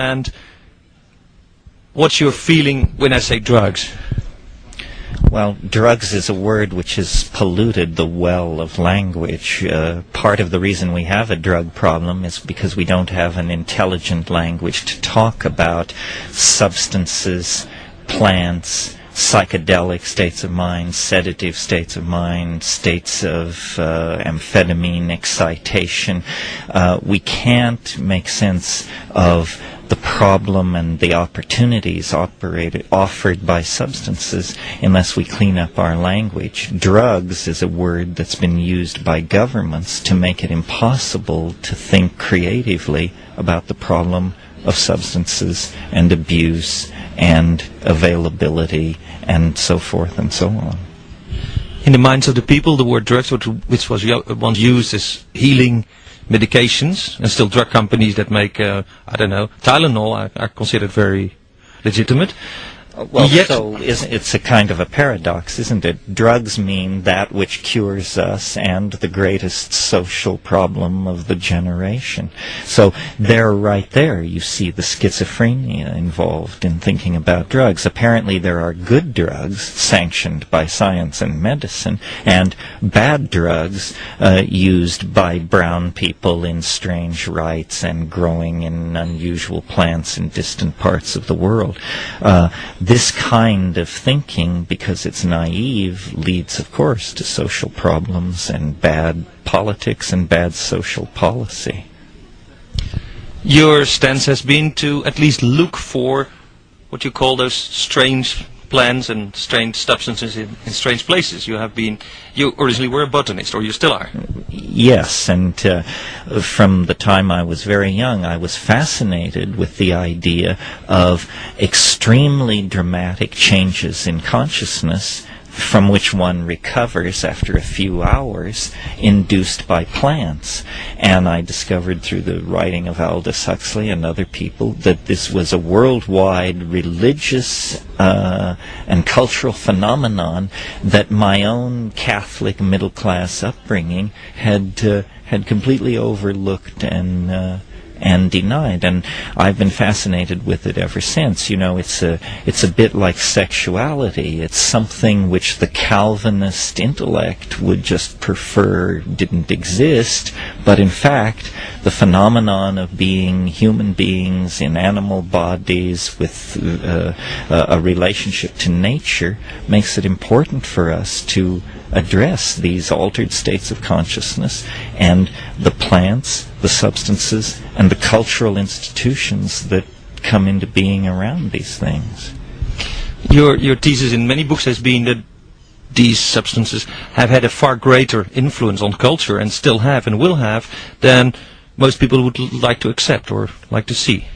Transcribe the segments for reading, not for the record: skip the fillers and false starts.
and what's your feeling when I say drugs? Well, drugs is a word which has polluted the well of language. Part of the reason we have a drug problem is because we don't have an intelligent language to talk about substances, plants, psychedelic states of mind, sedative states of mind, states of amphetamine excitation. We can't make sense of the problem and the opportunities offered by substances unless we clean up our language. Drugs is a word that's been used by governments to make it impossible to think creatively about the problem of substances and abuse and availability and so forth and so on. In the minds of the people, the word drugs, which was once used as healing medications, and still drug companies that make, Tylenol are considered very legitimate. Well, so it's a kind of a paradox, isn't it? Drugs mean that which cures us and the greatest social problem of the generation. So there, right there, you see the schizophrenia involved in thinking about drugs. Apparently there are good drugs sanctioned by science and medicine, and bad drugs used by brown people in strange rites and growing in unusual plants in distant parts of the world. This kind of thinking, because it's naive, leads, of course, to social problems and bad politics and bad social policy. Your stance has been to at least look for what you call those strange plants and strange substances in strange places. You originally were a botanist, or you still are. Yes, and from the time I was very young, I was fascinated with the idea of extremely dramatic changes in consciousness from which one recovers after a few hours, induced by plants. And I discovered through the writing of Aldous Huxley and other people that this was a worldwide religious and cultural phenomenon that my own Catholic middle-class upbringing had completely overlooked and denied, and I've been fascinated with it ever since. You know, it's a bit like sexuality. It's something which the Calvinist intellect would just prefer didn't exist, but in fact, the phenomenon of being human beings in animal bodies with a relationship to nature makes it important for us to address these altered states of consciousness and the plants, the substances, and the cultural institutions that come into being around these things. Your thesis in many books has been that these substances have had a far greater influence on culture, and still have and will have, than most people would like to accept or like to see.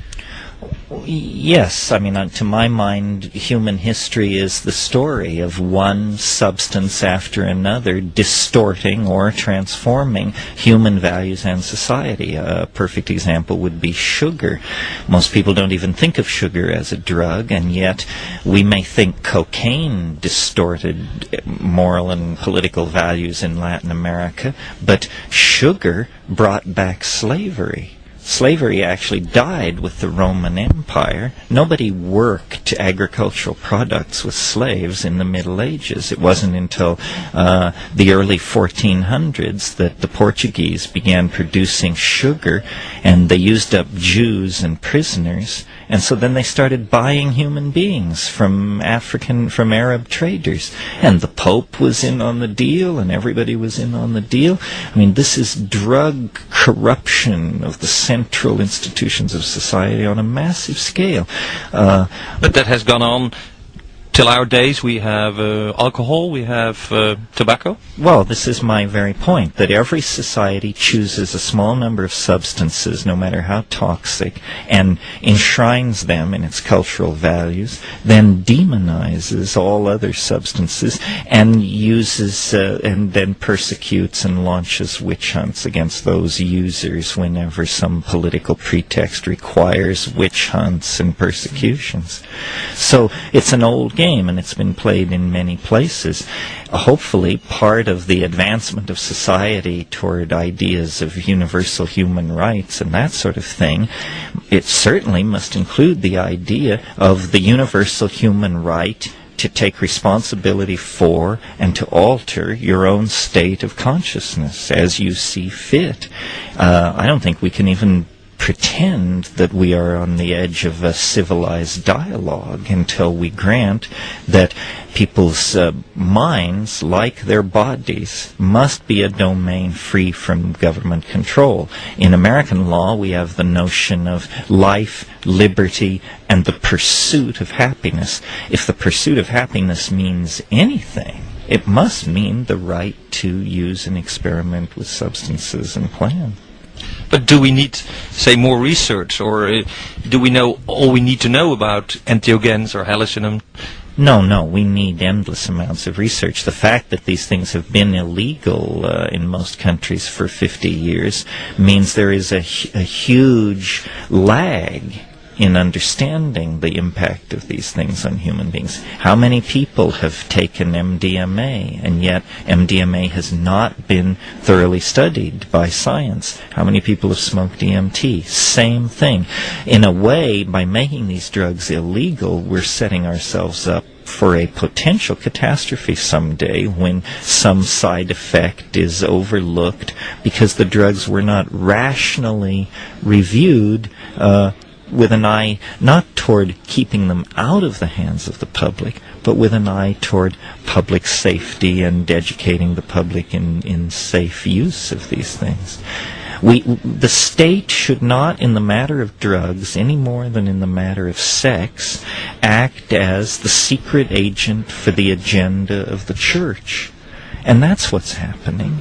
Yes, I mean, to my mind, human history is the story of one substance after another distorting or transforming human values and society. A perfect example would be sugar. Most people don't even think of sugar as a drug, and yet we may think cocaine distorted moral and political values in Latin America, but sugar brought back slavery. Slavery actually died with the Roman Empire. Nobody worked agricultural products with slaves in the Middle Ages. It wasn't until the early 1400s that the Portuguese began producing sugar, and they used up Jews and prisoners, and so then they started buying human beings from Arab traders. And the Pope was in on the deal, and everybody was in on the deal. I mean, this is drug corruption of the central institutions of society on a massive scale. But that has gone on till our days. We have alcohol, we have tobacco. Well, this is my very point, that every society chooses a small number of substances, no matter how toxic, and enshrines them in its cultural values, then demonizes all other substances, and uses and then persecutes and launches witch hunts against those users whenever some political pretext requires witch hunts and persecutions. So it's an old game. game, and it's been played in many places. Hopefully, part of the advancement of society toward ideas of universal human rights and that sort of thing, it certainly must include the idea of the universal human right to take responsibility for and to alter your own state of consciousness as you see fit. I don't think we can even pretend that we are on the edge of a civilized dialogue until we grant that people's minds, like their bodies, must be a domain free from government control. In American law, we have the notion of life, liberty, and the pursuit of happiness. If the pursuit of happiness means anything, it must mean the right to use and experiment with substances and plants. But do we need, say, more research, or do we know all we need to know about entheogens or hallucinogens? No, we need endless amounts of research. The fact that these things have been illegal in most countries for 50 years means there is a huge lag in understanding the impact of these things on human beings. How many people have taken MDMA, and yet MDMA has not been thoroughly studied by science? How many people have smoked DMT? Same thing. In a way, by making these drugs illegal, we're setting ourselves up for a potential catastrophe someday when some side effect is overlooked because the drugs were not rationally reviewed with an eye not toward keeping them out of the hands of the public, but with an eye toward public safety and educating the public in safe use of these things. The state should not, in the matter of drugs, any more than in the matter of sex, act as the secret agent for the agenda of the church. And that's what's happening.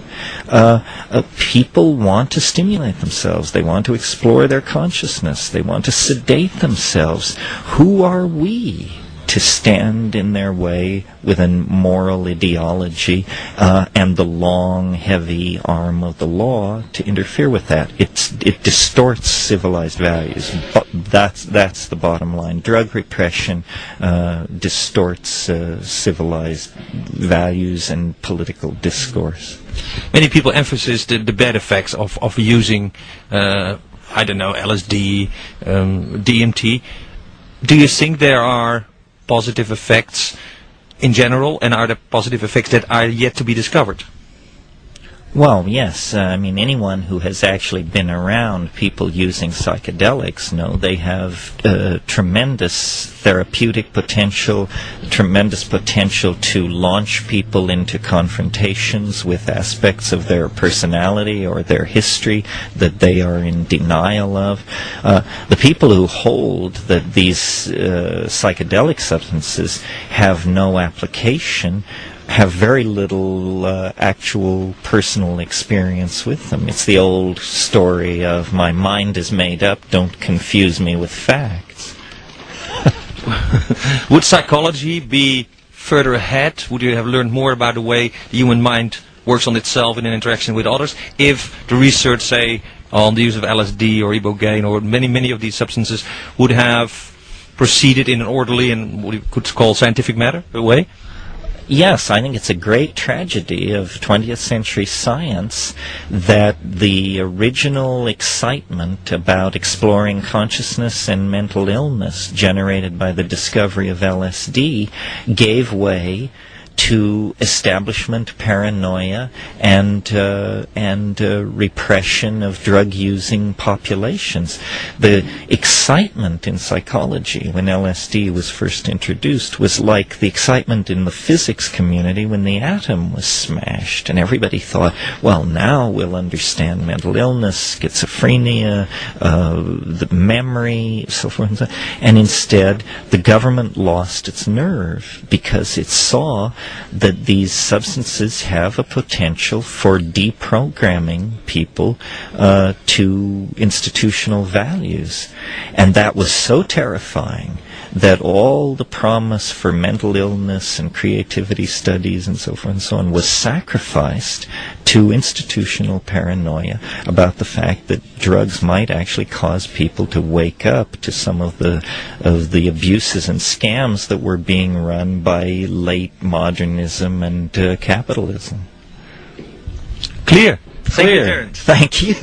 People want to stimulate themselves. They want to explore their consciousness. They want to sedate themselves. Who are we to stand in their way with a moral ideology and the long, heavy arm of the law to interfere with that? It distorts civilized values. But that's the bottom line. Drug repression distorts civilized values and political discourse. Many people emphasize the bad effects of using, LSD, DMT. Do you think there are positive effects in general, and are there positive effects that are yet to be discovered? Well, yes. Anyone who has actually been around people using psychedelics know they have tremendous therapeutic potential, tremendous potential to launch people into confrontations with aspects of their personality or their history that they are in denial of. The people who hold that these psychedelic substances have no application have very little actual personal experience with them. It's the old story of my mind is made up, don't confuse me with facts. Would psychology be further ahead? Would you have learned more about the way the human mind works on itself in an interaction with others if the research, say, on the use of LSD or ibogaine or many of these substances would have proceeded in an orderly and what you could call scientific way? Yes, I think it's a great tragedy of 20th century science that the original excitement about exploring consciousness and mental illness generated by the discovery of LSD gave way to establishment paranoia and repression of drug-using populations. The excitement in psychology when LSD was first introduced was like the excitement in the physics community when the atom was smashed, and everybody thought, well, now we'll understand mental illness, schizophrenia, the memory, so forth and so on. And instead, the government lost its nerve because it saw that these substances have a potential for deprogramming people to institutional values. And that was so terrifying that all the promise for mental illness and creativity studies and so forth and so on was sacrificed to institutional paranoia about the fact that drugs might actually cause people to wake up to some of the abuses and scams that were being run by late modernism and capitalism. Clear. Thank you, Terence. Thank you.